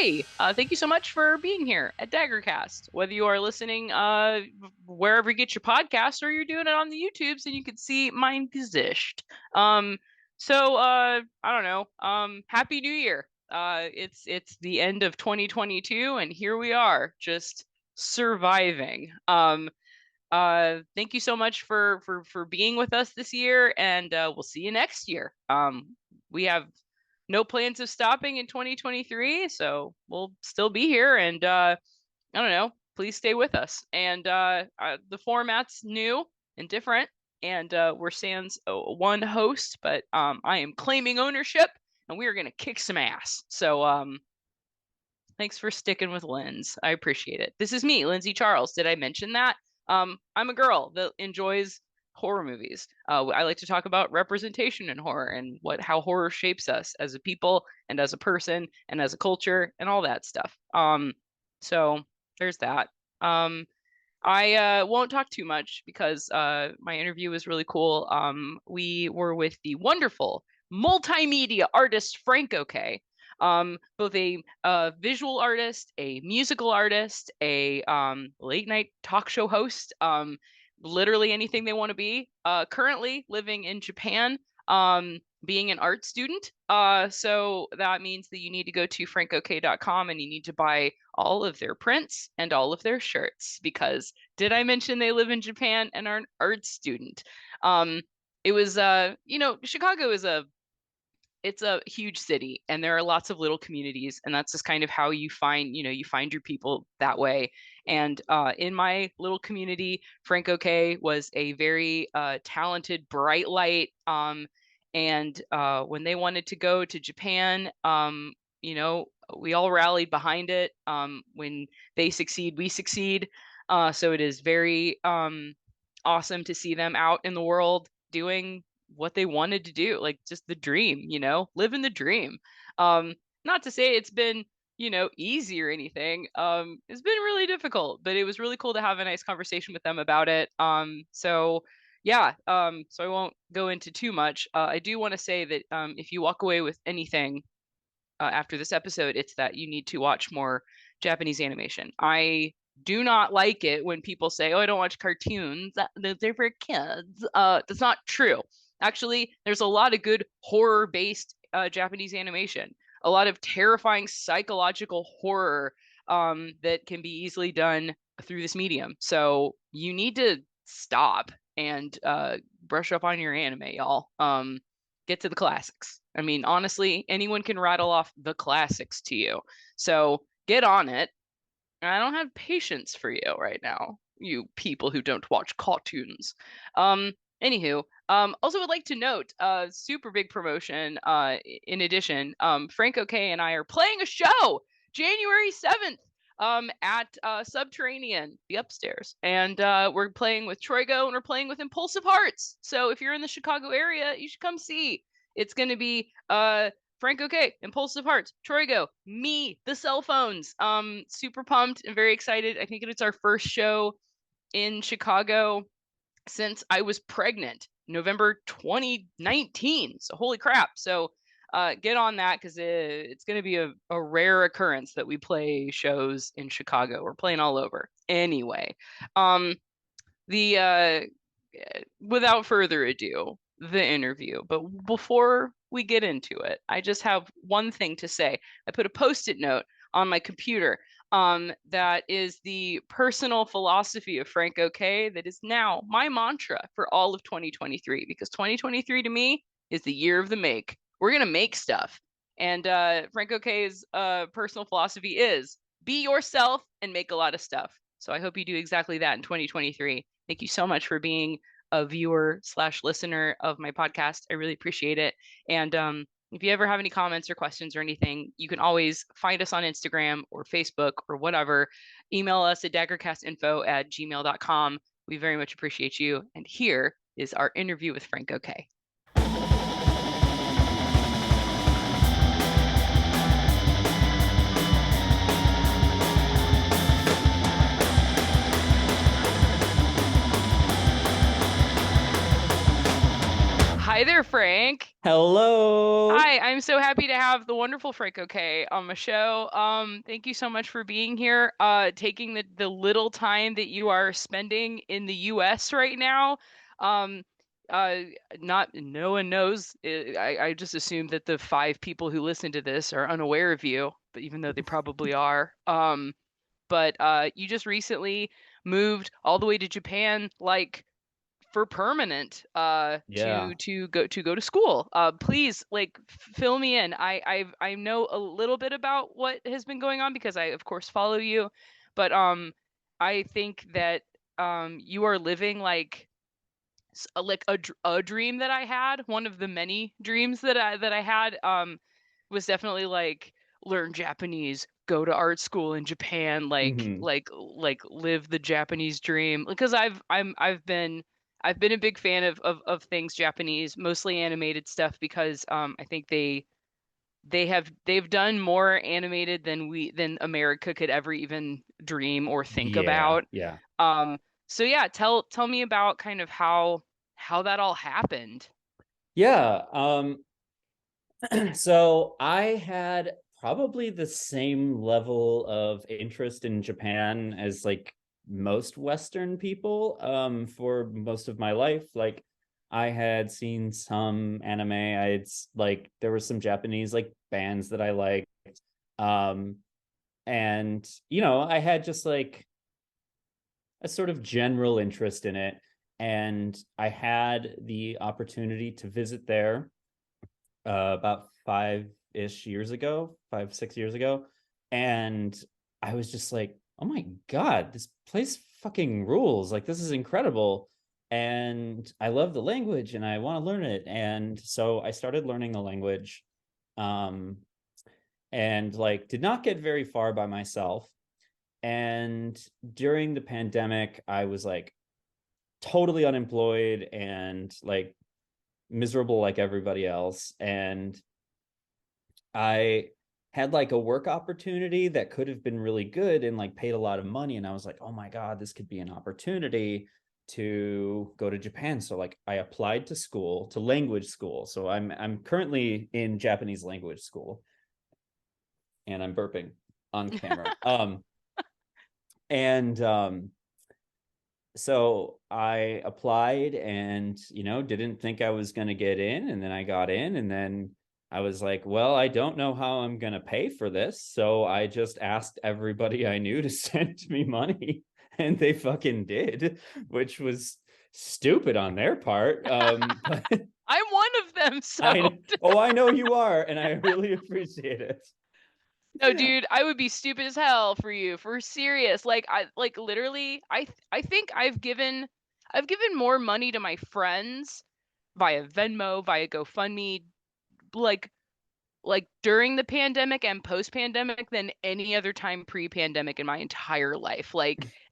Hi, thank you so much for being here at Daggercast. Whether you are listening wherever you get your podcast or you're doing it on the YouTubes and you can see mein Gesicht. I don't know. Happy New Year. It's the end of 2022 and here we are, just surviving. Thank you so much for being with us this year, and we'll see you next year. We have no plans of stopping in 2023, so we'll still be here. And I don't know, please stay with us. And the format's new and different, and we're sans one host, but I am claiming ownership, and we are gonna kick some ass. So thanks for sticking with Linz. I appreciate it. This is me, Lindsey Charles. Did I mention that? I'm a girl that enjoys horror movies. I like to talk about representation in horror and how horror shapes us as a people and as a person and as a culture and all that stuff. So there's that. I won't talk too much because my interview was really cool. We were with the wonderful multimedia artist frankokay. Both a visual artist, a musical artist, a late night talk show host, literally anything they want to be. Currently living in Japan, being an art student. So that means that you need to go to frankokay.com and you need to buy all of their prints and all of their shirts because did I mention they live in Japan and are an art student? It was Chicago is it's a huge city and there are lots of little communities and that's just kind of how you find your people that way. And in my little community, frankokay was a very talented bright light. And when they wanted to go to Japan, we all rallied behind it. When they succeed, we succeed. So it is very awesome to see them out in the world doing what they wanted to do, like just the dream, living the dream. Not to say it's been, easy or anything. It's been really difficult, but it was really cool to have a nice conversation with them about it. So yeah, so I won't go into too much. I do want to say that if you walk away with anything after this episode, it's that you need to watch more Japanese animation. I do not like it when people say, "Oh, I don't watch cartoons. They're for kids." That's not true. Actually, there's a lot of good horror-based Japanese animation. A lot of terrifying psychological horror that can be easily done through this medium. So you need to stop and brush up on your anime, y'all. Get to the classics. I mean, honestly, anyone can rattle off the classics to you. So get on it. I don't have patience for you right now, you people who don't watch cartoons. Anywho, also would like to note, super big promotion. In addition, frankokay and I are playing a show January 7th at Subterranean, the upstairs. And we're playing with Troigo and we're playing with Impulsive Hearts. So if you're in the Chicago area, you should come see. It's going to be frankokay, Impulsive Hearts, Troigo, me, the cell phones. Super pumped and very excited. I think it's our first show in Chicago since I was pregnant, November 2019. So holy crap. So get on that because it's going to be a rare occurrence that we play shows in Chicago. We're playing all over. Anyway, without further ado, the interview. But before we get into it, I just have one thing to say. I put a Post-it note on my computer that is the personal philosophy of frankokay that is now my mantra for all of 2023, because 2023 to me is the year of the make. We're going to make stuff. And frankokay's personal philosophy is be yourself and make a lot of stuff. So I hope you do exactly that in 2023. Thank you so much for being a viewer/listener of my podcast. I really appreciate it. And if you ever have any comments or questions or anything, you can always find us on Instagram or Facebook or whatever. Email us at daggercastinfo@gmail.com. We very much appreciate you. And here is our interview with frankokay. Hi Hi there, Frank. Hello. Hi, I'm so happy to have the wonderful frankokay on the show. Thank you so much for being here, taking the little time that you are spending in the US right now. Um, uh, not no one knows. I just assume that the five people who listen to this are unaware of you, but even though they probably are. But you just recently moved all the way to Japan, like for permanent Yeah. to go to school. Please like fill me in. I know a little bit about what has been going on because I of course follow you, but I think that you are living a dream that I had. One of the many dreams that I had was definitely like learn Japanese, go to art school in Japan, hmm live the Japanese dream. Because I've been a big fan of things Japanese, mostly animated stuff because I think they've done more animated than America could ever even dream or think Yeah. about. Yeah. Um, so yeah, tell me about kind of how that all happened. Yeah. So I had probably the same level of interest in Japan as like most Western people for most of my life. Like I had seen some anime. Like there were some Japanese like bands that I liked. Um and I had just like a sort of general interest in it. And I had the opportunity to visit there about 5-ish years ago, 5, 6 years ago. And I was just like, oh my God, this place fucking rules. Like, this is incredible. And I love the language and I want to learn it. And so I started learning the language um, and like did not get very far by myself. And during the pandemic, I was like totally unemployed and like miserable like everybody else. And I had like a work opportunity that could have been really good and like paid a lot of money. And I was like, oh my God, this could be an opportunity to go to Japan. So like I applied to school, to language school. So I'm currently in Japanese language school and I'm burping on camera. And so I applied and didn't think I was going to get in, and then I got in, and then I was like, well, I don't know how I'm going to pay for this, so I just asked everybody I knew to send me money, and they fucking did, which was stupid on their part. But I'm one of them, so I oh, I know you are, and I really appreciate it. no, dude, I would be stupid as hell for you, for serious. Like literally, I think I've given more money to my friends via Venmo, via GoFundMe, like during the pandemic and post-pandemic than any other time pre-pandemic in my entire life.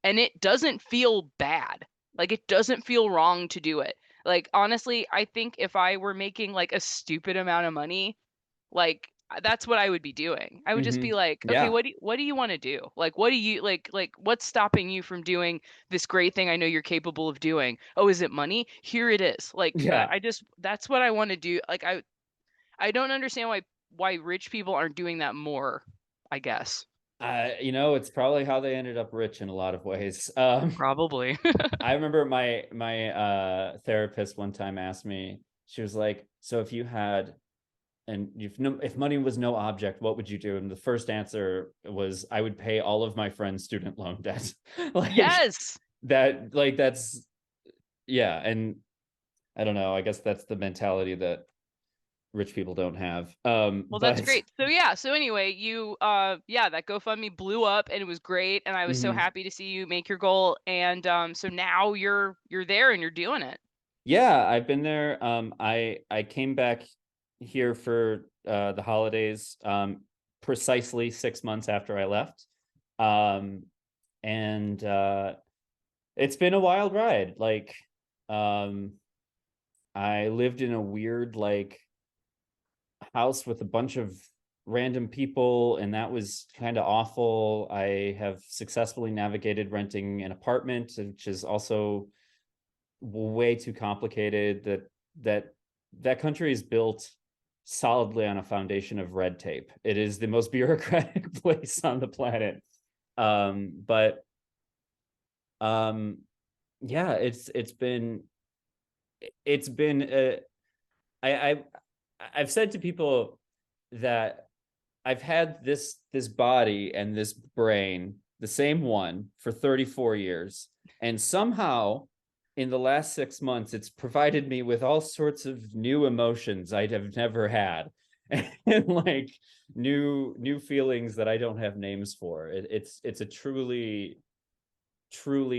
And it doesn't feel bad. Like it doesn't feel wrong to do it. Like honestly, I think if I were making like a stupid amount of money, like that's what I would be doing. I would just be like, okay, Yeah. what do you want to do? Like what do you like what's stopping you from doing this great thing I know you're capable of doing? Oh, is it money? Here it is. Like Yeah. I just that's what I want to do. Like I don't understand why rich people aren't doing that more, I guess. It's probably how they ended up rich in a lot of ways. Probably. I remember my therapist one time asked me, she was like, so if you had and if money was no object, what would you do? And the first answer was, I would pay all of my friends' student loan debt. Like Yes. that, like that's yeah. And I don't know, I guess that's the mentality that rich people don't have. Well, that's But great. So yeah, so anyway, you yeah, that GoFundMe blew up and it was great and I was so mhm. happy to see you make your goal and so now you're there and you're doing it. Yeah, I've been there. I came back here for the holidays, precisely 6 months after I left. Um, and it's been a wild ride. Like, um, I lived in a weird like house with a bunch of random people, and that was kind of awful. I have successfully navigated renting an apartment, which is also way too complicated. That that country is built solidly on a foundation of red tape. It is the most bureaucratic place on the planet. But yeah, it's been I I've said to people that I've had this body and this brain, the same one, for 34 years, and somehow in the last 6 months it's provided me with all sorts of new emotions I'd have never had, and like new feelings that I don't have names for. It's a truly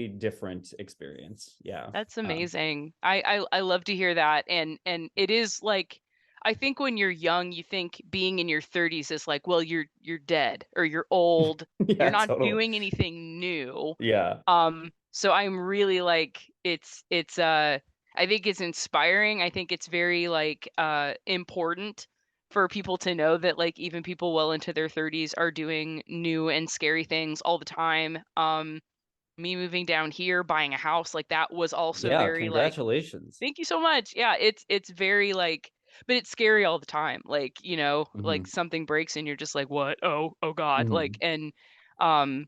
different experience. Yeah. That's amazing. I love to hear that. And it is like, I think when you're young, you think being in your 30s is like, well, you're dead or you're old. You're Yeah, not totally. doing anything new. Yeah. So I'm really like, it's I think it's inspiring. I think it's very like important for people to know that like even people well into their 30s are doing new and scary things all the time. Me moving down here, buying a house, like that was also Yeah, very like, congratulations. thank you so much. Yeah, it's very like, but it's scary all the time. Like, like Hmm. something breaks and you're just like, what? Oh God. Like, Hmm. and um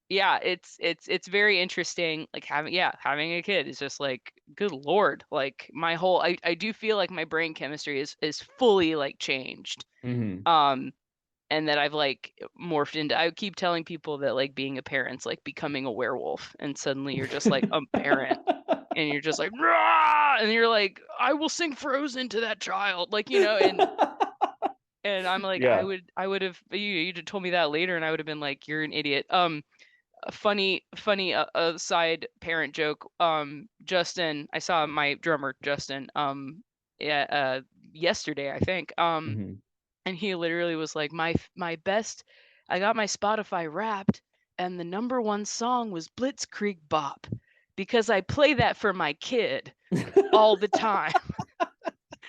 yeah, it's very interesting. Like having a kid is just like, good Lord. Like my whole I do feel like my brain chemistry is fully like changed. Hmm. Um and that I've like morphed into. I keep telling people that like being a parent's like becoming a werewolf, and suddenly you're just like a parent, and you're just like, rah! And you're like, I will sing Frozen to that child, like and I'm like, Yeah. I would have you'd have told me that later, and I would have been like, you're an idiot. A funny side parent joke. Justin, I saw my drummer Justin, yeah, yesterday I think. Hmm. And he literally was like, my best, I got my Spotify Wrapped, and the number one song was Blitzkrieg Bop because I play that for my kid all the time.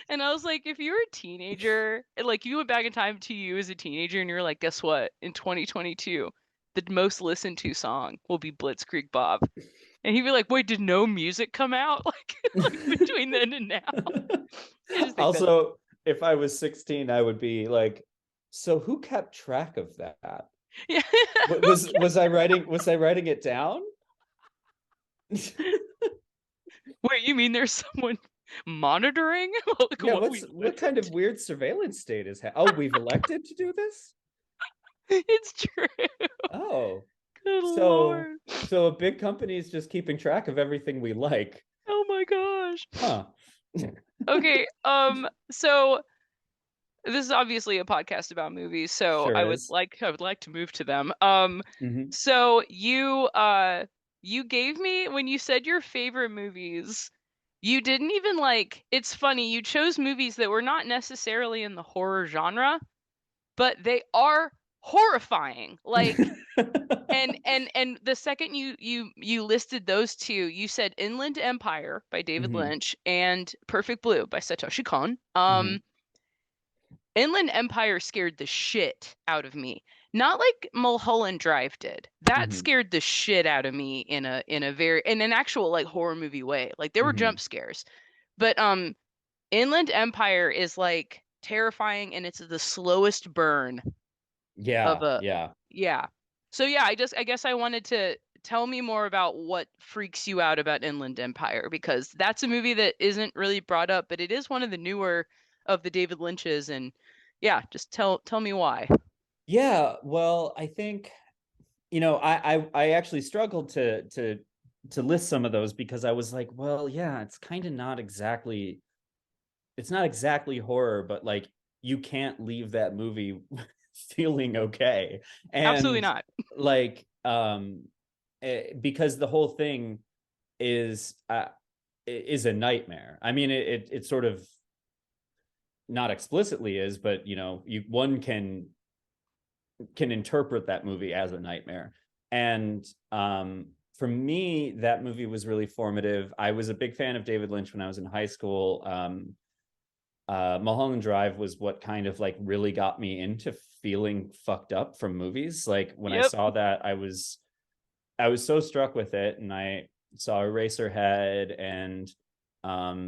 And I was like, if you were a teenager, and like you went back in time to you as a teenager, and you're like, guess what? In 2022, the most listened to song will be Blitzkrieg Bop. And he'd be like, wait, did no music come out like between then and now? I just think that's Also, if I was 16, I would be like, so who kept track of that? yeah. Was I writing it down? Wait, you mean there's someone monitoring? Like Yeah, what we what listen kind of to? weird surveillance state is oh, we've elected to do this? It's true. Oh. Good So Lord. so a big company is just keeping track of everything we like. Oh my gosh. Huh. Okay, so this is obviously a podcast about movies, so Sure is. I would like to move to them. Hmm. So you gave me, when you said your favorite movies, you didn't even like, it's funny, you chose movies that were not necessarily in the horror genre, but they are horrifying. Like, and the second you listed those two, you said Inland Empire by David Hmm. Lynch and Perfect Blue by Satoshi Kon. Hmm. Inland Empire scared the shit out of me. Not like Mulholland Drive did. That Hmm. scared the shit out of me in an actual like horror movie way. Like there were Hmm. jump scares. But Inland Empire is like terrifying, and it's the slowest burn of Yeah, a, yeah. yeah. So yeah, I guess I wanted to tell me more about what freaks you out about Inland Empire, because that's a movie that isn't really brought up, but it is one of the newer of the David Lynch's, and yeah, just tell me why. Yeah, well, I think I actually struggled to list some of those because I was like, well, yeah, it's kind of not exactly it's not exactly horror, but like you can't leave that movie feeling okay. Absolutely And not. like because the whole thing is is a nightmare. I mean, it sort of not explicitly is, but one can interpret that movie as a nightmare. And for me, that movie was really formative. I was a big fan of David Lynch when I was in high school. Mulholland Drive was what kind of like really got me into feeling fucked up from movies. Like when I Yep. saw that, I was so struck with it, and I saw Eraserhead and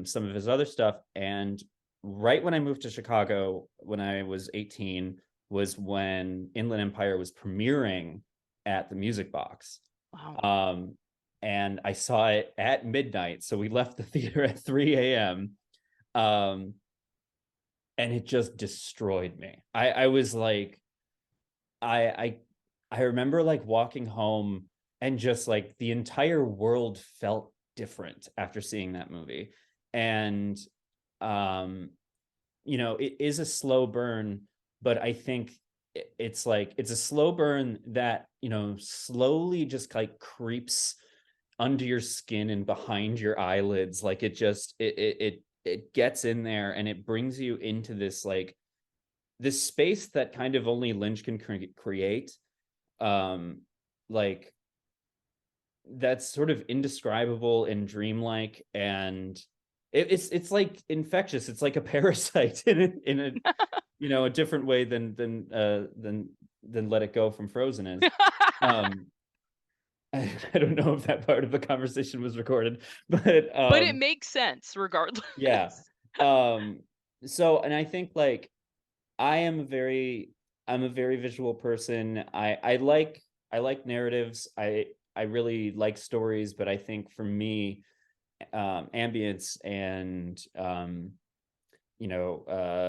some of his other stuff, and right when I moved to Chicago when I was 18 was when Inland Empire was premiering at the Music Box. Wow. Um, and I saw it at midnight. So we left the theater at 3 a.m. Um, and it just destroyed me. I was like, I I I remember like walking home and just like the entire world felt different after seeing that movie. And um it is a slow burn, but I think it's like it's a slow burn that, slowly just like creeps under your skin and behind your eyelids. Like it gets in there and it brings you into this space that kind of only Lynch can create. Um like that's sort of indescribable and dreamlike, and it's like infectious. It's like a parasite in a different way than Let It Go from Frozen is. Um, I don't know if that part of the conversation was recorded, but But it makes sense regardless. yeah. Um, and I think like I am I'm a very visual person. I like narratives. I really like stories, but I think for me, ambience and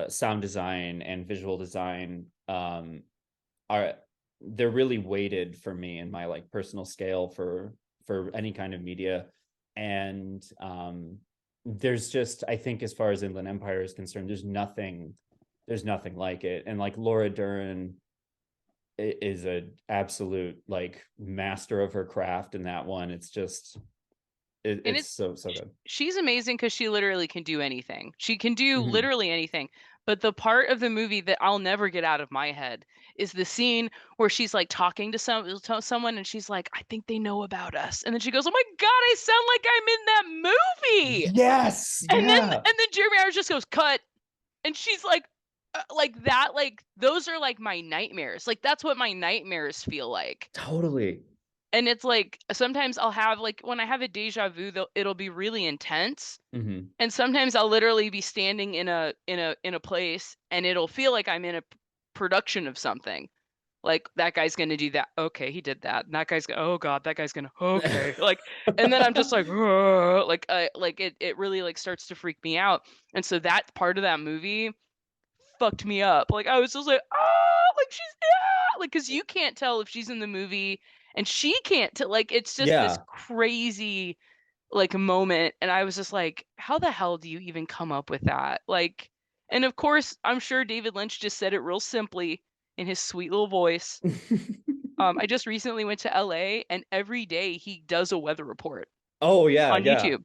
sound design and visual design are they're really weighted for me in my like personal scale for any kind of media. And there's just, I think, as far as Inland Empire is concerned, there's nothing like it. And like Laura Dern is a absolute like master of her craft in that one. It's just And it's so good. she's amazing because she literally can do anything. She can do Mhm. literally anything. But the part of the movie that I'll never get out of my head is the scene where she's like talking to someone and she's like, I think they know about us. And then she goes, "Oh my God, I sound like I'm in that movie." Yes, And then yeah, Jeremy Irons just goes, "Cut." And she's like that, like those are like my nightmares. Like that's what my nightmares feel like. totally. And it's like sometimes I'll have like when I have a deja vu, it'll be really intense. Hmm. And sometimes I'll literally be standing in a place and it'll feel like I'm in a production of something. Like that guy's gonna do that. Okay, he did that. And that guy's gonna, oh God, that guy's gonna, okay. Like, and then I'm just like, like it really like starts to freak me out. And so that part of that movie fucked me up. Like I was just like, oh, like she's like, because you can't tell if she's in the movie and she can't tell. Like it's just this Yeah. crazy like moment, and I was just like, how the hell do you even come up with that? Like, and of course, I'm sure David Lynch just said it real simply in his sweet little voice. I just recently went to LA, and every day he does a weather report Oh yeah, on yeah. YouTube,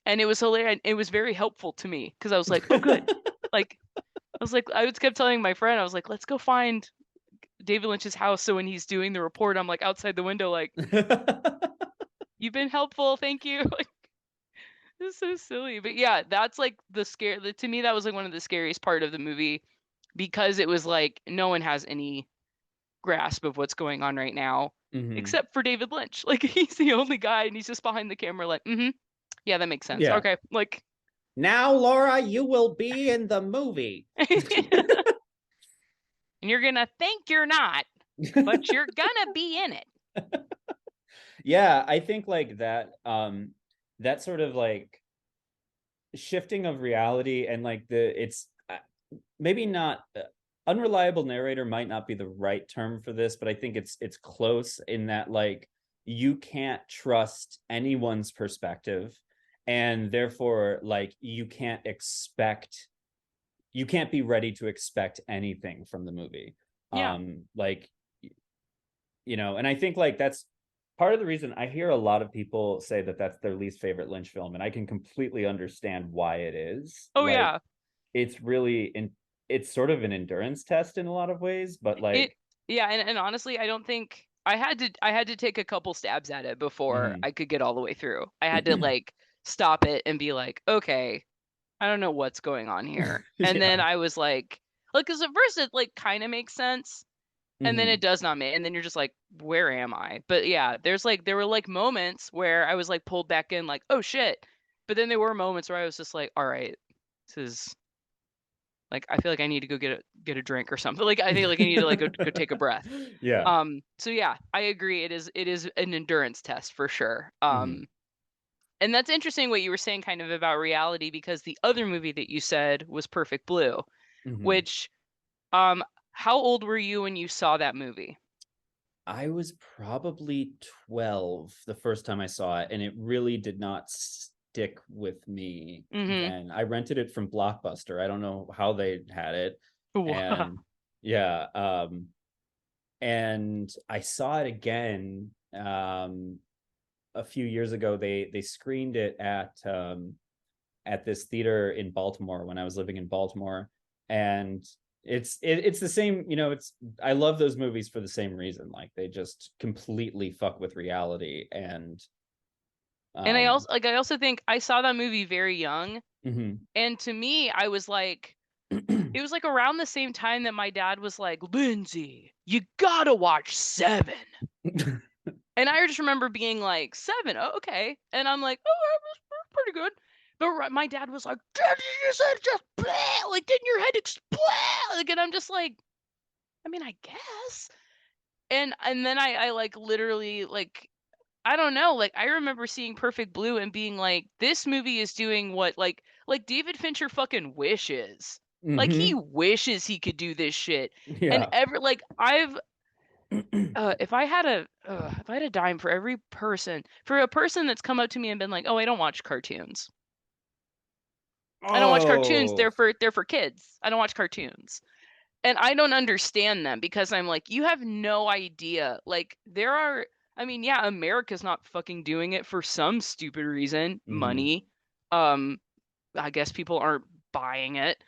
and it was hilarious. It was very helpful to me because I was like, oh, good. Like I was like, I was kept telling my friend, I was like, let's go find David Lynch's house. So when he's doing the report, I'm like outside the window, like, you've been helpful, thank you. Like, it's so silly. But yeah, that's like to me, that was like one of the scariest part of the movie because it was like no one has any grasp of what's going on right now Hmm. except for David Lynch. Like he's the only guy and he's just behind the camera, like, yeah, that makes sense. Yeah. Okay. Like, Now, Laura, you will be in the movie. and you're gonna think you're not, but you're gonna be in it. Yeah, I think like that sort of like shifting of reality and like it's maybe not unreliable narrator might not be the right term for this, but I think it's close in that like you can't trust anyone's perspective, and therefore like you can't be ready to expect anything from the movie. Yeah. Like and I think like that's part of the reason I hear a lot of people say that that's their least favorite Lynch film, and I can completely understand why it is. Oh Like yeah. it's really in it's sort of an endurance test in a lot of ways, but It like yeah, and honestly, I don't think I had to take a couple stabs at it before mhm. I could get all the way through. I had to like stop it and be like, okay, I don't know what's going on here. And then Yeah. I was like, because at first it like kind of makes sense, and then it Hmm. does not make, and then you're just like, where am I? But yeah, there were like moments where I was like pulled back in, like, oh shit. But then there were moments where I was just like, all right, this is Like I feel like I need to go get a drink or something. Like I think like I need to like go take a breath. Yeah. So yeah, I agree. It is an endurance test for sure. Hmm. And that's interesting what you were saying kind of about reality because the other movie that you said was Perfect Blue, Hmm. which how old were you when you saw that movie? I was probably 12 the first time I saw it, and it really did not stick with me Mm-hmm. then. I rented it from Blockbuster. I don't know how they had it. And yeah, and I saw it again a few years ago. They screened it at this theater in Baltimore when I was living in Baltimore, and it's the same. It's I love those movies for the same reason. Like they just completely fuck with reality, and And um, I also think I saw that movie very young, mhm. and to me, I was like, it was like around the same time that my dad was like, Lindsey, you gotta watch Seven. And I just remember being like, Seven, oh, okay. And I'm like, oh, that was pretty good. But my dad was like, Dad, you said just bleh, like, didn't your head explode? Like, and I'm just like, I mean, I guess. And then I like literally like I don't know, like I remember seeing Perfect Blue and being like, this movie is doing what like David Fincher fucking wishes. Like he Hmm. wishes he could do this shit. And Yeah. ever like I've if I had a dime for every person for a person that's come up to me and been like, "Oh, I don't watch cartoons. I don't watch cartoons. Oh. They're for kids. I don't watch cartoons." And I don't understand them because I'm like, you have no idea. Like there are I mean, yeah, America's not fucking doing it for some stupid reason, Hmm. money. Um, I guess people aren't buying it.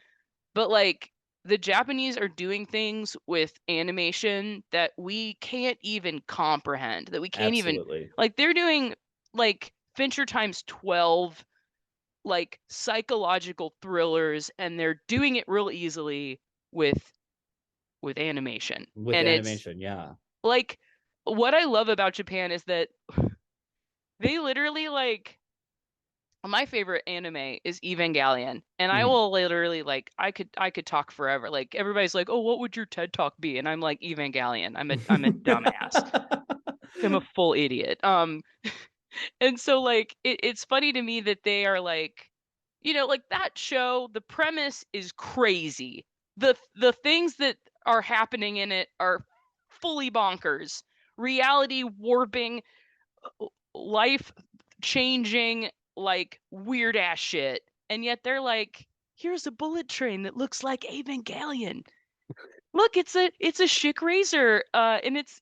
But like the Japanese are doing things with animation that we can't even comprehend, that we can't even Absolutely. like they're doing like Fincher times 12 like psychological thrillers and they're doing it real easily with animation. With And it's animation, yeah. like what I love about Japan is that they literally like my favorite anime is Evangelion, and I Hmm. will literally like I could talk forever. Like everybody's like, "Oh, what would your TED Talk be?" And I'm like, Evangelion. I'm a dumbass. I'm a full idiot. And so like it's funny to me that they are like, like that show, the premise is crazy. The things that are happening in it are fully bonkers. Reality warping, life changing, like weird ass shit. And yet they're like, here's a bullet train that looks like Evangelion. Look, it's a Schick razor. And it's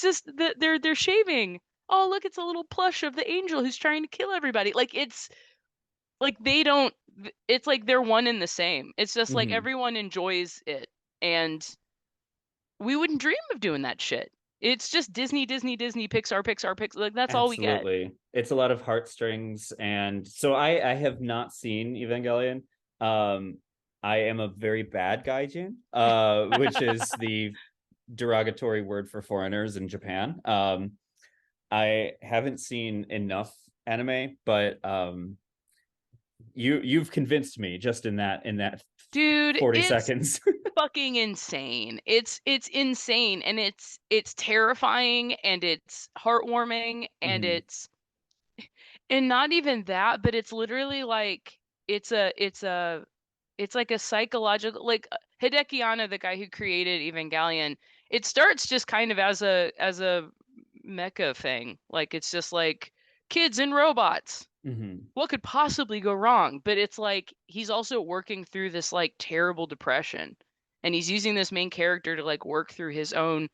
just that they're shaving. Oh, look, it's a little plush of the angel who's trying to kill everybody. Like it's like they don't it's like they're one and the same. It's just like Hmm. everyone enjoys it. And we wouldn't dream of doing that shit. It's just Disney, Disney, Disney, Pixar, Pixar, Pixar. Like that's all we get. Absolutely. It's a lot of heartstrings. And so I have not seen Evangelion. Um, I am a very bad gaijin, which is the derogatory word for foreigners in Japan. I haven't seen enough anime, but you've convinced me just in that Dude, 40 it's seconds. fucking insane. It's insane and it's terrifying and it's heartwarming and Hmm. and not even that, but it's literally like it's like a psychological like Hideki Anno, the guy who created Evangelion, it starts just kind of as a mecha thing. Like it's just like kids and robots. Hmm. What could possibly go wrong? But it's like he's also working through this like terrible depression. And he's using this main character to like work through his own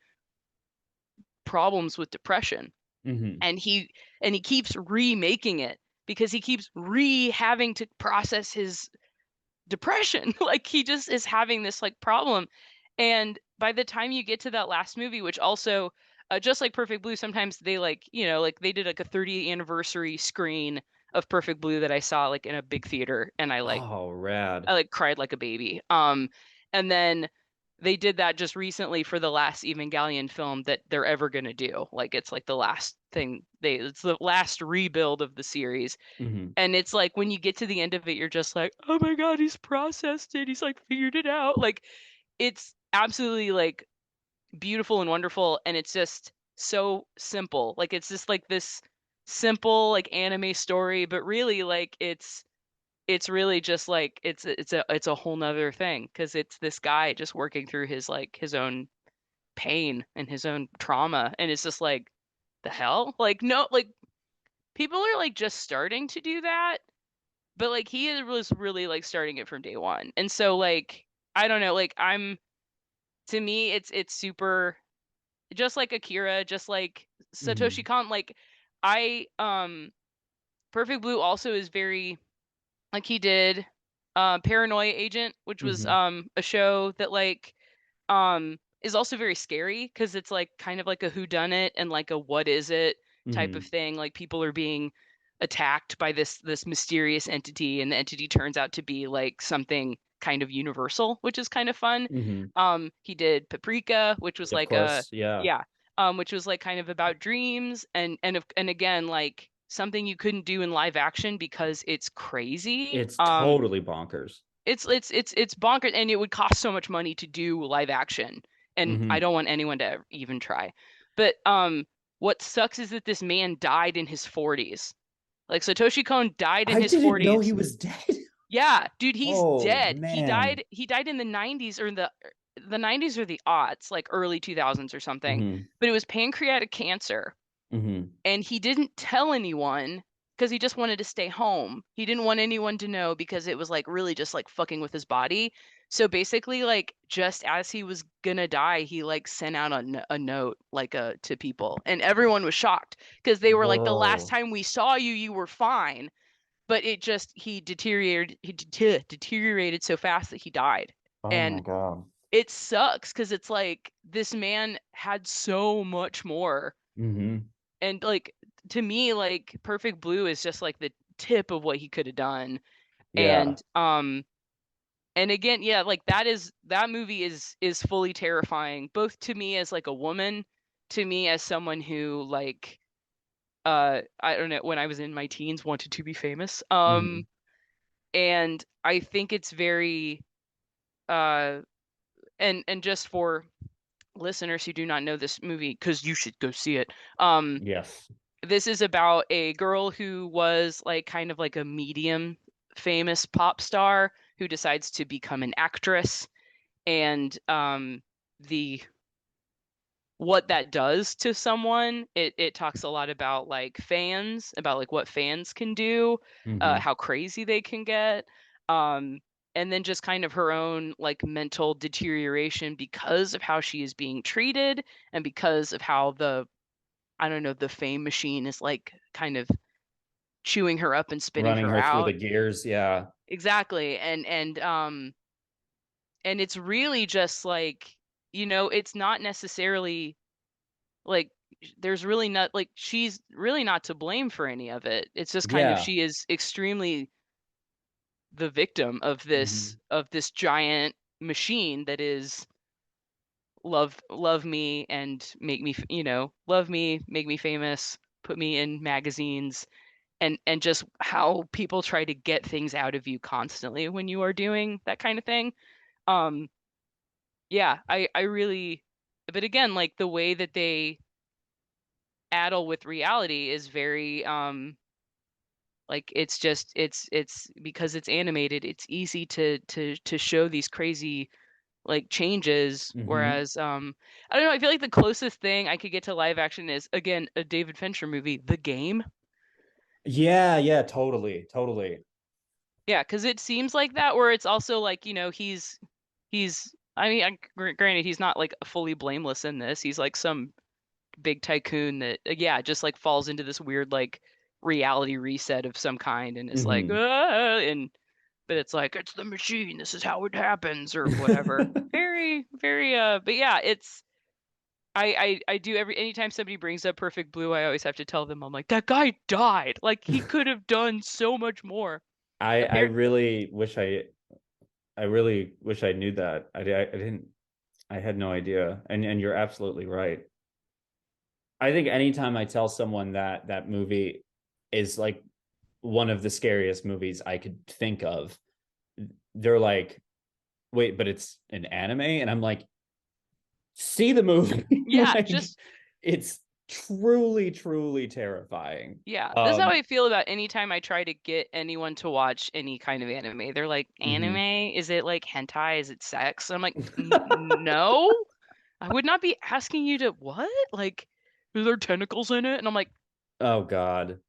problems with depression. Hmm. And he keeps remaking it because he keeps re having to process his depression. Like he just is having this like problem. And by the time you get to that last movie, which also just like Perfect Blue, sometimes they like, like they did like a 30th anniversary screen of Perfect Blue that I saw like in a big theater and Oh, rad. I like cried like a baby. And then they did that just recently for the last Evangelion film that they're ever going to do. Like it's like the last thing it's the last rebuild of the series. Hmm. And it's like when you get to the end of it, you're just like, oh my God, he's processed it. He's like figured it out. Like it's absolutely like beautiful and wonderful. And it's just so simple. Like it's just like this simple like anime story, but really like it's really just like it's a whole nother thing because it's this guy just working through his like his own pain and his own trauma. And it's just like the hell? Like no, like people are like just starting to do that, but like was really like starting it from day one. And so like I don't know, like I'm to me it's super just like Akira, just like Satoshi Hmm. Kon, like I Perfect Blue also is very like he did Paranoia Agent, which was Hmm. a show that like is also very scary because it's like kind of like a whodunit and like a what is it type of Hmm. thing. Like people are being attacked by this mysterious entity, and the entity turns out to be like something kind of universal, which is kind of fun. Hmm. He did Paprika, which was Of like a course, yeah. yeah, which was like kind of about dreams and again like something you couldn't do in live action because it's crazy. It's totally bonkers. It's bonkers, and it would cost so much money to do live action, and I Hmm. don't want anyone to even try. But what sucks is that this man died in his 40s. Like Satoshi Kon died in I his didn't know he 40s. was dead. Yeah, dude, he's Oh dead. man. He died in the 90s or the 90s or the aughts, like early 2000s or something. Hmm. But it was pancreatic cancer, Hmm. and he didn't tell anyone because he just wanted to stay home. He didn't want anyone to know because it was like really just like fucking with his body. So basically, like just as he was gonna die, he like sent out a note like to people, and everyone was shocked because they were like, "The last Whoa. time we saw you, you were fine." But it just he deteriorated so fast that he died, Oh my and God. it sucks because it's like this man had so much more, Hmm. and like to me like Perfect Blue is just like the tip of what he could have done. Yeah. And again, yeah, like that movie is fully terrifying both to me as like a woman, to me as someone who like I don't know, when I was in my teens wanted to be famous. Hmm. And I think it's very uh and just for listeners who do not know this movie, because you should go see it. Yes. This is about a girl who was like kind of like a medium famous pop star who decides to become an actress, and the what that does to someone. It talks a lot about like fans, about like what fans can do, Hmm. how crazy they can get, um, and then just kind of her own like mental deterioration because of how she is being treated and because of how the I don't know, the fame machine is like kind of chewing her up and spitting Running her her through out. the gears. Yeah. Exactly. And it's really just like, it's not necessarily like there's really not like she's really not to blame for any of it. It's just kind of Yeah. she is extremely the victim Hmm. of this giant machine that is love me and make me, love me, make me famous, put me in magazines, and just how people try to get things out of you constantly when you are doing that kind of thing. Um, yeah, I really, but again, like the way that they addle with reality is very like it's just it's because it's animated, it's easy to show these crazy like changes. Hmm. Whereas I don't know, I feel like the closest thing I could get to live action is again a David Fincher movie, The Game. Yeah. Yeah. Totally. Totally. Yeah, because it seems like that, where it's also like, I mean, granted, he's not like fully blameless in this. He's like some big tycoon that, yeah, just like falls into this weird like reality reset of some kind and is like, Hmm. ah, and but it's like it's the machine. This is how it happens, or whatever. Very, very, but yeah, it's. I do anytime somebody brings up Perfect Blue, I always have to tell them I'm like that guy died. Like he could have done so much more. I Apparently, really wish I really wish I knew that. I didn't. I had no idea. And you're absolutely right. I think anytime I tell someone that that movie is like one of the scariest movies I could think of, they're like, wait, but it's an anime? And I'm like, see the movie. Yeah, Like, just it's truly, truly terrifying. yeah. This is how I feel about anytime I try to get anyone to watch any kind of anime. They're like, Mhm. anime? Is it like hentai? Is it sex? I'm like, No. I would not be asking you to what? Like, are there tentacles in it? And I'm like, Oh God.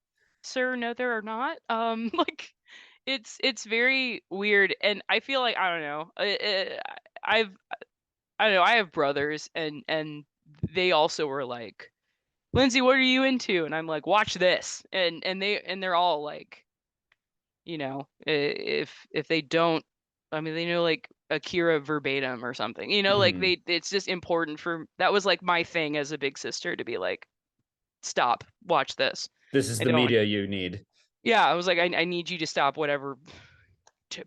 sir, no, there are not. Like, it's very weird, and I feel like I don't know. I've I don't know. I have brothers, and they also were like, Lindsey, what are you into? And I'm like, watch this, and they're all like, if they don't, I mean, they know like Akira verbatim or something, like Mhm. it's just important for that was like my thing as a big sister to be like, stop, watch this. This is I the don't, media you need. yeah, I was like, I need you to stop whatever,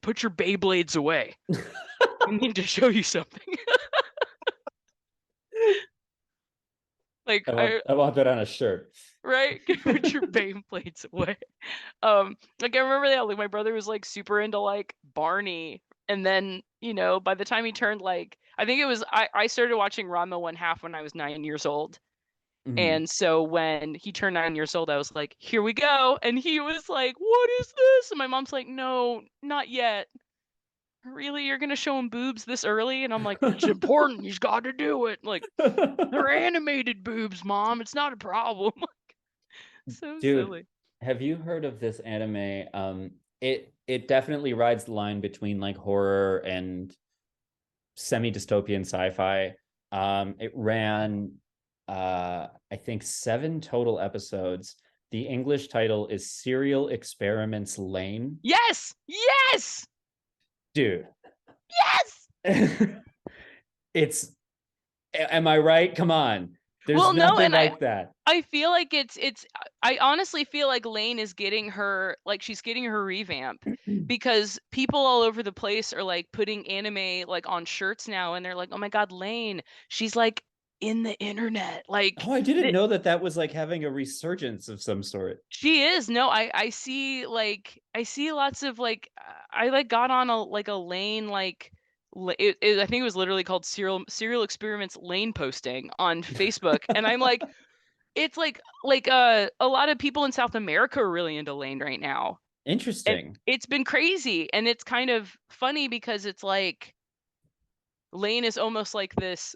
put your Beyblades away. I need to show you something. Like I want that on a shirt. right, put your Beyblades away. Like I remember that like my brother was like super into like Barney, and then by the time he turned like I think it was I started watching Ranma one half when I was 9 years old, Mhm. and so when he turned 9 years old, I was like, here we go, and he was like, what is this? And my mom's like, no, not yet. Really, you're gonna show him boobs this early? And I'm like, it's important. He's got to do it. Like they're animated boobs, mom. It's not a problem. So Dude, silly. have you heard of this anime? It definitely rides the line between like horror and semi-dystopian sci-fi. It ran I think 7 total episodes. The English title is Serial Experiments Lane. Yes, yes, Dude, yes. it's am I right? Come on. There's Well, no, nothing and I like that. I feel like it's I honestly feel like Lane is getting her like she's getting her revamp because people all over the place are like putting anime like on shirts now and they're like, "Oh my God, Lane, she's like in the internet." Like Oh, I didn't the, know that that was like having a resurgence of some sort. she is. No, I see like I see lots of like I like got on a Lane like I think it was literally called Serial Experiments Lane posting on Facebook and I'm like it's like a lot of people in South America are really into Lane right now. And Interesting. it's been crazy and it's kind of funny because it's like Lane is almost like this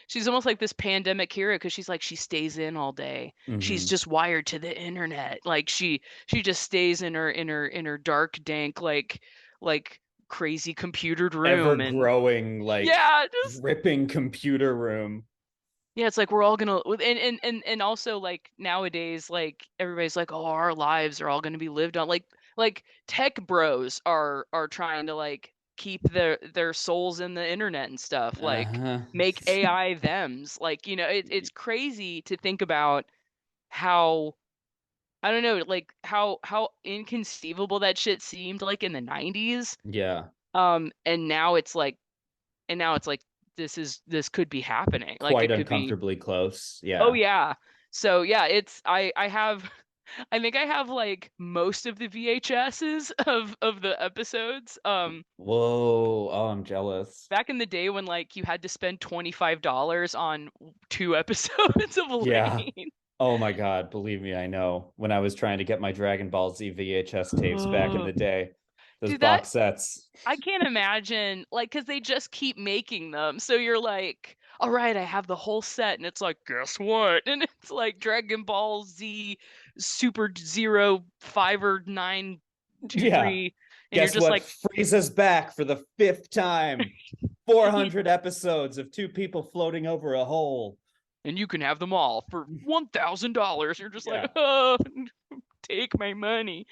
she's almost like this pandemic hero because she's like she stays in all day. She's Hmm. just wired to the internet. Like she just stays in her dark dank like crazy computered Ever room and growing, like yeah, just dripping computer room. yeah, it's like we're all gonna and also like nowadays, like everybody's like, oh, our lives are all gonna be lived on. Like tech bros are trying to like keep their souls in the internet and stuff. Like Uh-huh. make AI thems. Like it's crazy to think about how I don't know, like how inconceivable that shit seemed like in the 90s. Yeah. And now it's like this could be happening. Like Quite it could be. uncomfortably close. Oh Yeah. yeah. So yeah, it's I have I think I have like most of the VHSs of the episodes. Whoa. Oh, I'm jealous. Back in the day when like you had to spend $25 on 2 episodes of Yeah. Lane. Oh my God. Believe me, I know. When I was trying to get my Dragon Ball Z VHS tapes back in the day, those Dude, that box sets. I can't imagine like because they just keep making them. So you're like, all right, I have the whole set, and it's like, guess what? And it's like Dragon Ball Z Super Zero 5 or 9 2 Yeah. 3, and you're Guess just what? like, Frieza's back for the 5th time. 400 episodes of 2 people floating over a hole. and you can have them all for $1,000. You're just like, Yeah. oh, take my money.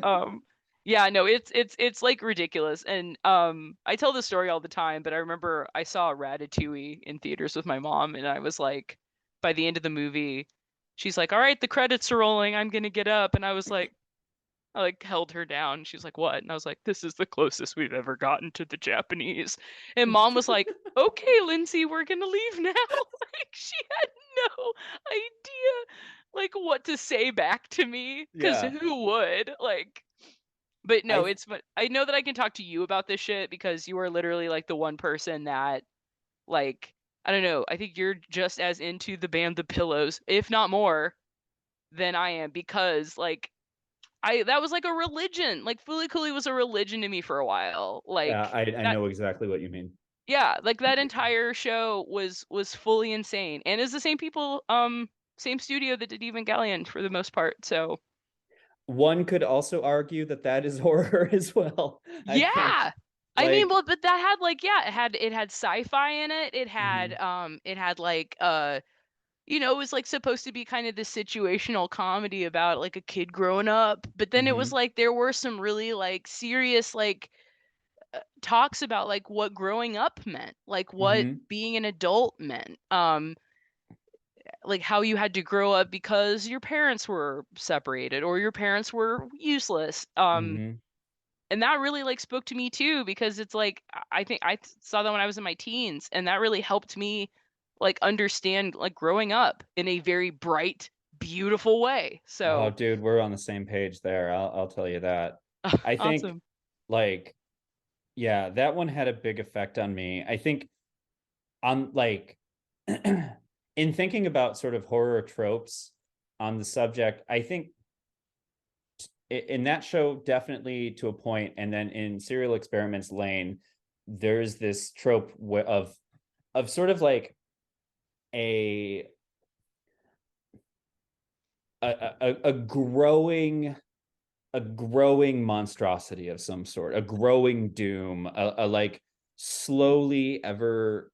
Um, yeah, no, it's like ridiculous. And I tell this story all the time, but I remember I saw Ratatouille in theaters with my mom, and I was like, by the end of the movie, she's like, "All right, the credits are rolling. I'm gonna get up," and I was like, I like held her down. She's like, "What?" And I was like, "This is the closest we've ever gotten to the Japanese." And mom was like, "Okay, Lindsey, we're gonna leave now." Like she had no idea like what to say back to me, because Yeah. who would? Like, but no, I it's but I know that I can talk to you about this shit because you are literally like the one person that like I don't know, I think you're just as into the band The Pillows, if not more, than I am because like I that was like a religion. Like Fooly Cooly was a religion to me for a while. yeah, Like I that know exactly what you mean. yeah, like that entire show was fully insane. And it's the same people, same studio that did Evangelion for the most part. So One could also argue that that is horror as well. I think yeah. I mean, like well, but that had like yeah, it had sci-fi in it. mhm, It had like it was like supposed to be kind of this situational comedy about like a kid growing up, but then it was mhm, like there were some really like serious like talks about like what growing up meant, like what mhm, being an adult meant, like how you had to grow up because your parents were separated or your parents were useless. mhm. And that really like spoke to me too because it's like I think I saw that when I was in my teens and that really helped me like understand like growing up in a very bright, beautiful way. Oh, So dude, we're on the same page there. I'll tell you that. I think awesome. like yeah, that one had a big effect on me. I think on like in thinking about sort of horror tropes on the subject, I think in that show definitely to a point, and then in Serial Experiments Lane, there's this trope of sort of like a a growing monstrosity of some sort, a growing doom, a like slowly ever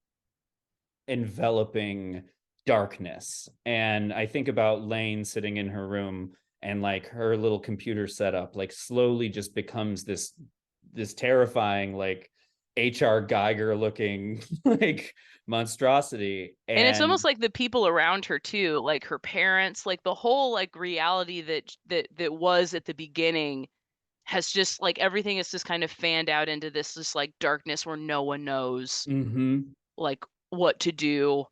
enveloping darkness. And I think about Lane sitting in her room and like her little computer setup like slowly just becomes this terrifying like HR Geiger looking like monstrosity. And it's And almost like the people around her too, like her parents, like the whole like reality that was at the beginning has just like everything is just kind of fanned out into this like darkness where no one knows mm-hmm, like what to do.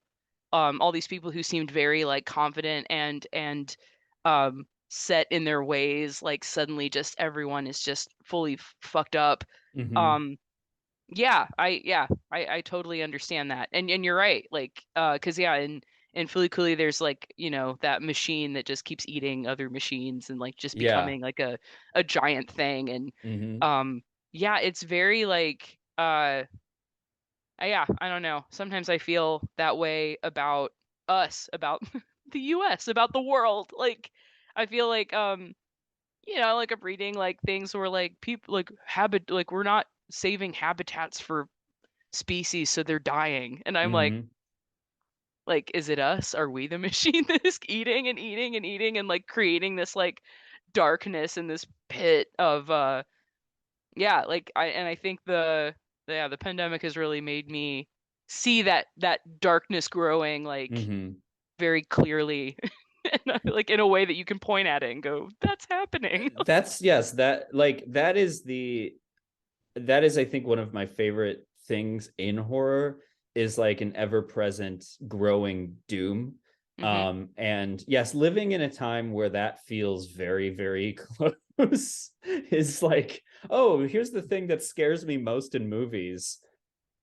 All these people who seemed very like confident and set in their ways, like suddenly just everyone is just fully fucked up. mm-hmm, Um, I totally understand that. And you're right. Like 'cause yeah, in Fooly Cooly there's like, that machine that just keeps eating other machines and like just yeah, becoming like a giant thing. And mm-hmm, um yeah, it's very like yeah, I don't know. Sometimes I feel that way about us, about the US, about the world. Like I feel like like I'm reading like things where like people like habit like we're not saving habitats for species so they're dying. And I'm mm-hmm. like is it us? Are we the machine that is eating and eating and eating and like creating this like darkness and this pit of yeah, like I think the pandemic has really made me see that darkness growing like Mm-hmm. very clearly and, like in a way that you can point at it and go, that's happening. That's yes, that like that is I think one of my favorite things in horror is like an ever-present growing doom. Hmm. And yes, living in a time where that feels very very close is like, oh, here's the thing that scares me most in movies.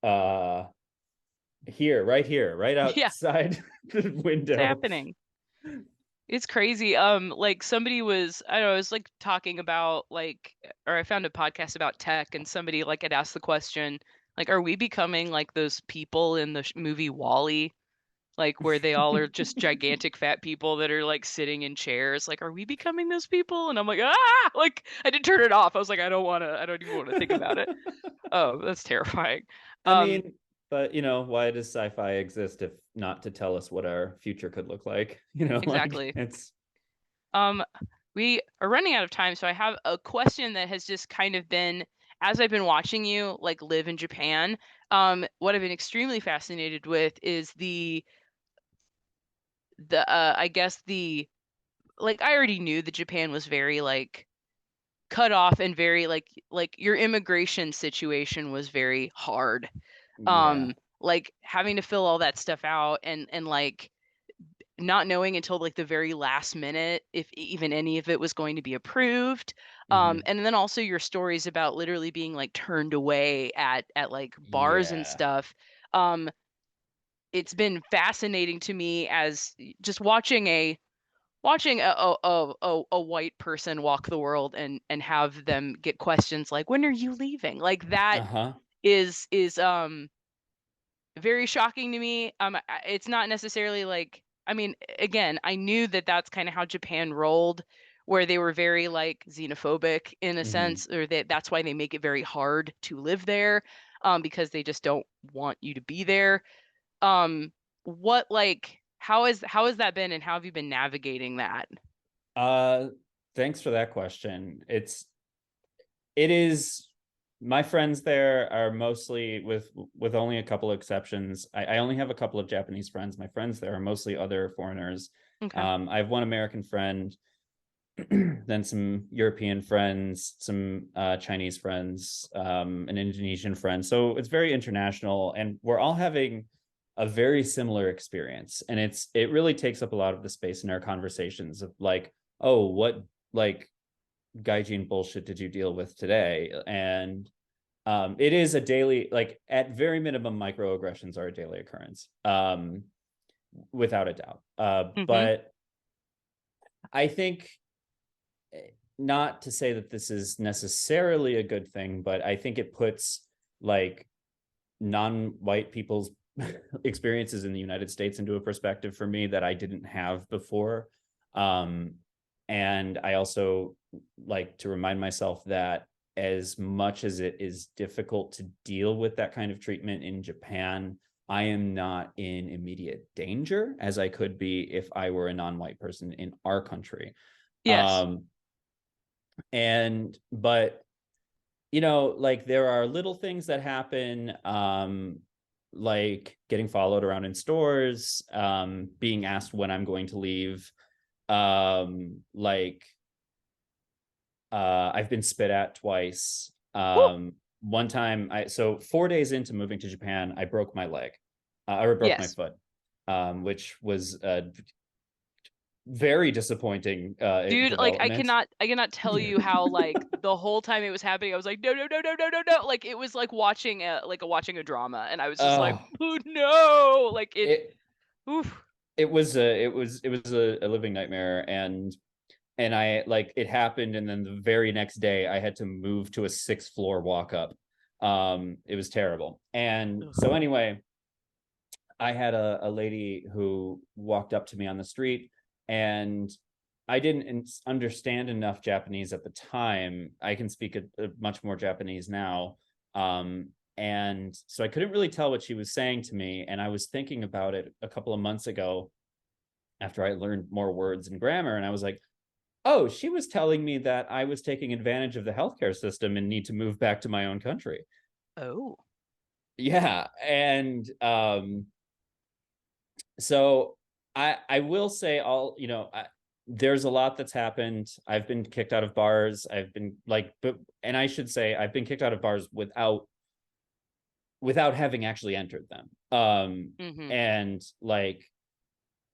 uh here right Yeah, outside the it's window. happening. It's crazy. Like somebody was, I don't know, I was like talking about like, or I found a podcast about tech, and somebody like had asked the question, like, are we becoming like those people in the movie Wall-E, like where they all are just gigantic fat people that are like sitting in chairs? Like, are we becoming those people? And I'm like, ah, like I did turn it off. I was like, I don't even want to think about it. Oh, that's terrifying. I Um, mean, but why does sci-fi exist if not to tell us what our future could look like? Like exactly. it's Um, we are running out of time, so I have a question that has just kind of been, as I've been watching you like live in Japan, what I've been extremely fascinated with is the I guess the like I already knew that Japan was very like cut off and very like your immigration situation was very hard. Yeah. Like having to fill all that stuff out and like not knowing until like the very last minute if even any of it was going to be approved. Hmm. And then also your stories about literally being like turned away at like bars and Yeah. stuff. Um, it's been fascinating to me as just watching a white person walk the world and have them get questions like, when are you leaving? Like that Uh-huh. is very shocking to me. It's not necessarily like, I mean, again, I knew that that's kind of how Japan rolled, where they were very like xenophobic in a Hmm. sense, or that that's why they make it very hard to live there, because they just don't want you to be there. Um, what like how has that been, and how have you been navigating that? Uh, Thanks for that question. It is, my friends there are mostly, with only a couple of exceptions. I only have a couple of Japanese friends. My friends there are mostly other foreigners. Okay. I have one American friend, then some European friends, some Chinese friends, an Indonesian friend. So it's very international, and we're all having a very similar experience. And it really takes up a lot of the space in our conversations of like, oh, what like gaijin bullshit did you deal with today? And it is a daily, like at very minimum, microaggressions are a daily occurrence, without a doubt. Mm-hmm. But I think, not to say that this is necessarily a good thing, but I think it puts like non-white people's experiences in the United States into a perspective for me that I didn't have before. Um, and I also like to remind myself that as much as it is difficult to deal with that kind of treatment in Japan, I am not in immediate danger as I could be if I were a non-white person in our country. Yes. Um, and but like there are little things that happen, like getting followed around in stores, being asked when I'm going to leave, like I've been spit at twice. Woo. One time, so 4 days into moving to Japan, I broke my leg. I broke my Yes. foot, which was very disappointing Dude, like development. I cannot tell you how like the whole time it was happening, I was like, no, no, no, no, no, no, no. Like it was like watching a drama, and I was just like, Oh, oh no, like it. it Oof. it was a living nightmare. And I, like, it happened, and then the very next day I had to move to a sixth floor walk up. It was terrible. And so Ugh. anyway, I had a lady who walked up to me on the street, and I didn't understand enough Japanese at the time. I can speak a much more Japanese now. And so I couldn't really tell what she was saying to me. And I was thinking about it a couple of months ago after I learned more words and grammar. And I was like, oh, she was telling me that I was taking advantage of the healthcare system and need to move back to my own country. Oh. Yeah. And so I will say, there's a lot that's happened. I've been kicked out of bars. I've been like, and I should say I've been kicked out of bars without having actually entered them. Mm-hmm. And like,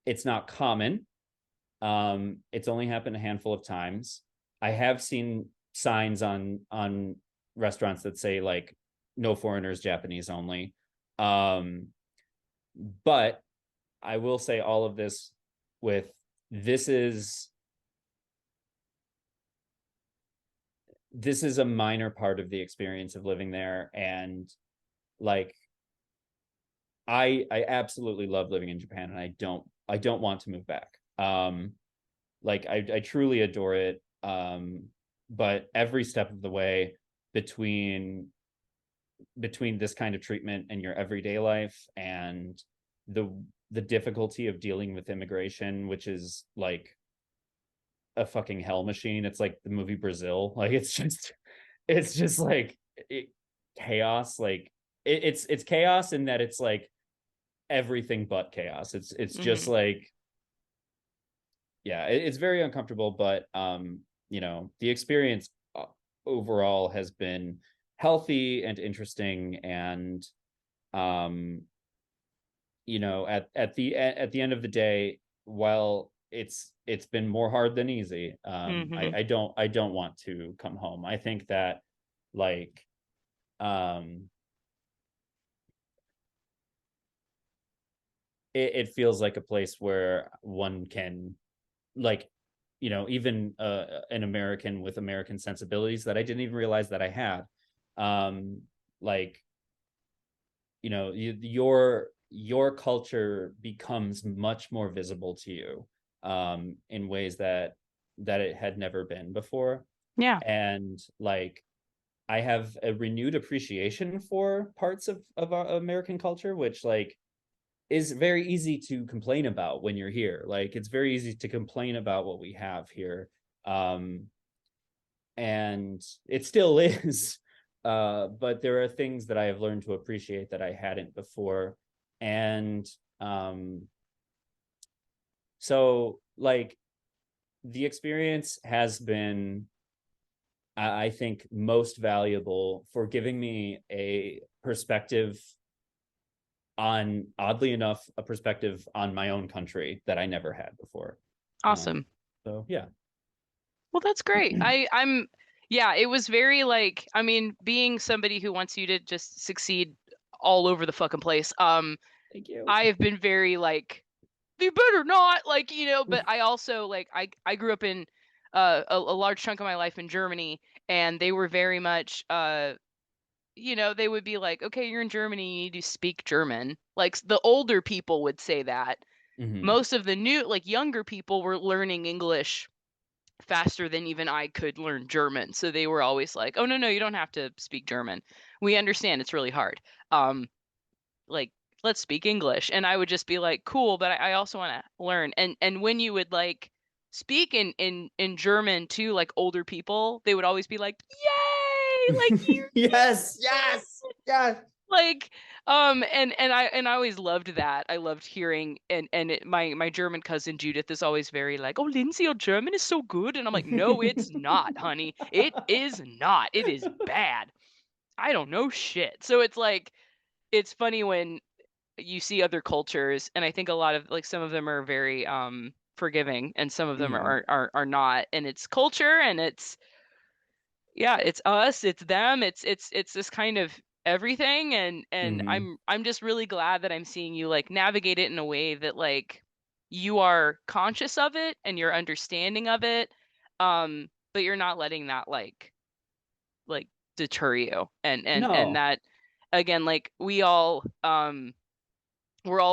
it's not common. It's only happened a handful of times. I have seen signs on restaurants that say like no foreigners, Japanese only. Um, but I will say all of this with, this is this is a minor part of the experience of living there. And like, I absolutely love living in Japan, and I don't want to move back. Like I truly adore it. But every step of the way, between this kind of treatment and your everyday life, and the the difficulty of dealing with immigration, which is like a fucking hell machine. It's like the movie Brazil. Like it's just like chaos. Like it's chaos in that it's like everything but chaos. It's just Mm-hmm. like, yeah, it's very uncomfortable. But the experience overall has been healthy and interesting. And at the end of the day, while it's been more hard than easy, Mm-hmm. I don't want to come home. I think that, like, um it feels like a place where one can, like, even an American with American sensibilities that I didn't even realize that I had, like, your culture becomes much more visible to you, in ways that it had never been before. Yeah. And, like, I have a renewed appreciation for parts of our American culture, which, like, is very easy to complain about when you're here. Like, it's very easy to complain about what we have here. Um, and it still is. But there are things that I have learned to appreciate that I hadn't before. And so, like, the experience has been, I think, most valuable for giving me a perspective on, oddly enough, a perspective on my own country that I never had before. Awesome. So yeah. Well, that's great. Yeah, it was very like, I mean, being somebody who wants you to just succeed all over the fucking place. Thank you. I have been very like, you better not, like, but I also like, I grew up in a large chunk of my life in Germany, and they were very much they would be like, okay, you're in Germany, you need to speak German. Like the older people would say that. Mm-hmm. Most of the new, like younger people were learning English faster than even I could learn German. So they were always like, "Oh no, you don't have to speak German. We understand it's really hard. Like let's speak English." And I would just be like, "Cool, but I also want to learn." And when you would like speak in German to like older people, they would always be like, "Yay! Like you're Yes, yes, yes. like and I always loved that. I loved hearing my German cousin Judith is always very like, "Oh, Lindsey, your German is so good." And I'm like, "No, it's not, honey. It is not. It is bad. I don't know shit." So it's like it's funny when you see other cultures, and I think a lot of like some of them are very forgiving and some of them Mm-hmm. are not, and it's culture, and it's yeah, it's us, it's them, it's this kind of everything. And Mm-hmm. I'm just really glad that I'm seeing you like navigate it in a way that like you are conscious of it and you're understanding of it, but you're not letting that like deter you. And No, that again, like we're all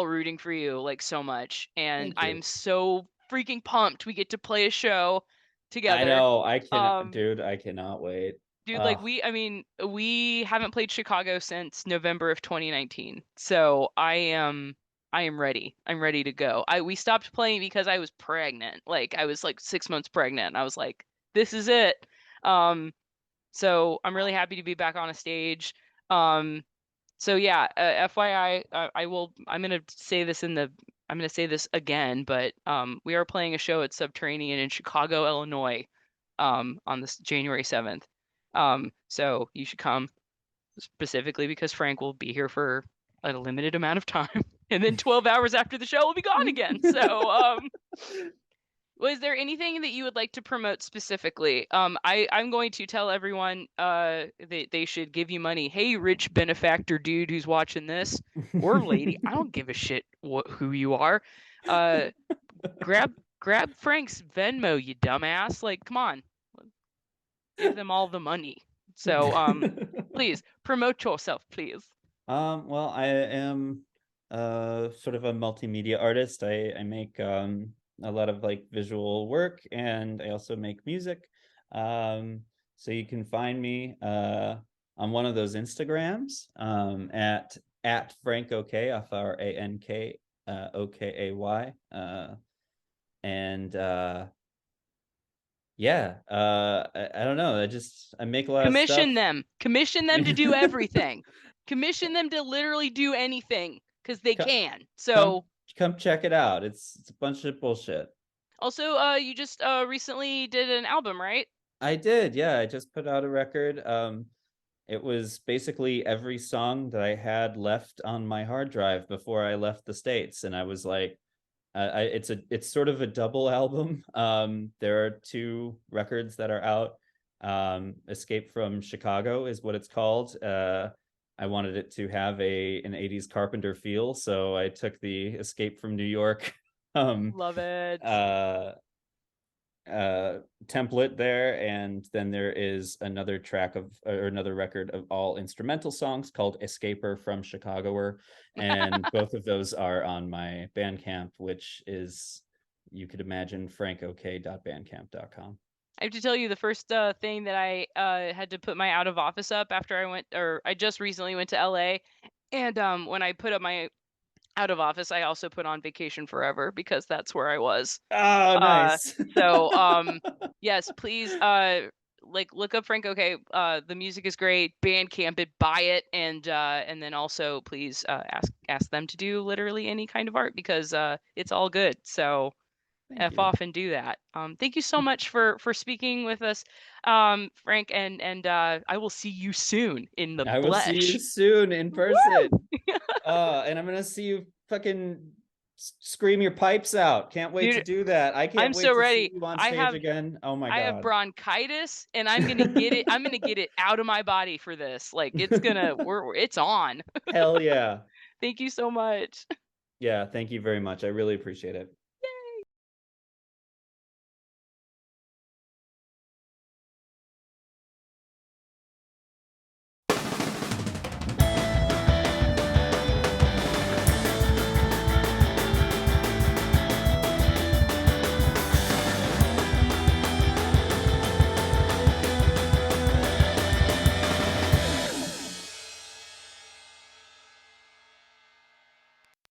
rooting for you like so much, and thank you. I'm so freaking pumped we get to play a show I together. know. um Dude, I cannot wait. Dude, like Uh, I mean, we haven't played Chicago since November of 2019. So I am ready. I'm ready to go. We stopped playing because I was pregnant. Like I was like 6 months pregnant. And I was like, this is it. Um, so I'm really happy to be back on a stage. Um, so yeah, FYI, I'm gonna say this again, but we are playing a show at Subterranean in Chicago, Illinois, on this January 7th. So you should come specifically because Frank will be here for a limited amount of time, and then 12 hours after the show will be gone again. So was there anything that you would like to promote specifically? I'm going to tell everyone they should give you money. Hey, rich benefactor dude who's watching this, or lady, I don't give a shit who you are. Uh, grab Frank's Venmo, you dumbass. Like, come on, give them all the money. So please promote yourself, please. well, I am sort of a multimedia artist. I make a lot of, like, visual work, and I also make music. So you can find me on one of those Instagrams, at frankokay, FRANK OKAY. And yeah, I don't know. I make a lot of stuff. Commission them. Commission them to do everything. Commission them to literally do anything because they can. come So come check it out. It's a bunch of bullshit. also, you just recently did an album, right? I did, yeah. I just put out a record. It was basically every song that I had left on my hard drive before I left the States, and I was like, it's sort of a double album. There are two records that are out. Escape from Chicago is what it's called. I wanted it to have an 80s Carpenter feel, so I took the Escape from New York um Love it. uh template there, and then there is another track of, or another record of all instrumental songs called Escaper from Chicagoer, and both of those are on my Bandcamp, which is, you could imagine, frankokay.bandcamp.com. I have to tell you, the first thing that I had to put my out of office up after I just recently went to LA. And when I put up my out of office, I also put on Vacation Forever because that's where I was. Oh, Uh, nice. so yes, please like look up Frank Okay. The music is great. Bandcamp it, buy it, and then also please ask them to do literally any kind of art because it's all good. So Thank F you. off and do that. Thank you so much for speaking with us, Frank, and I will see you soon in the I will see you flesh. soon in Woo! person. And I'm gonna see you fucking scream your pipes out. Can't wait to Dude, do that. I I'm can't so wait to see ready. you on I stage have again. Oh my I have god. bronchitis and I'm gonna get it. I'm gonna get it out of my body for this. Like it's gonna it's on. Hell yeah. Thank you so much. Yeah, thank you very much. I really appreciate it.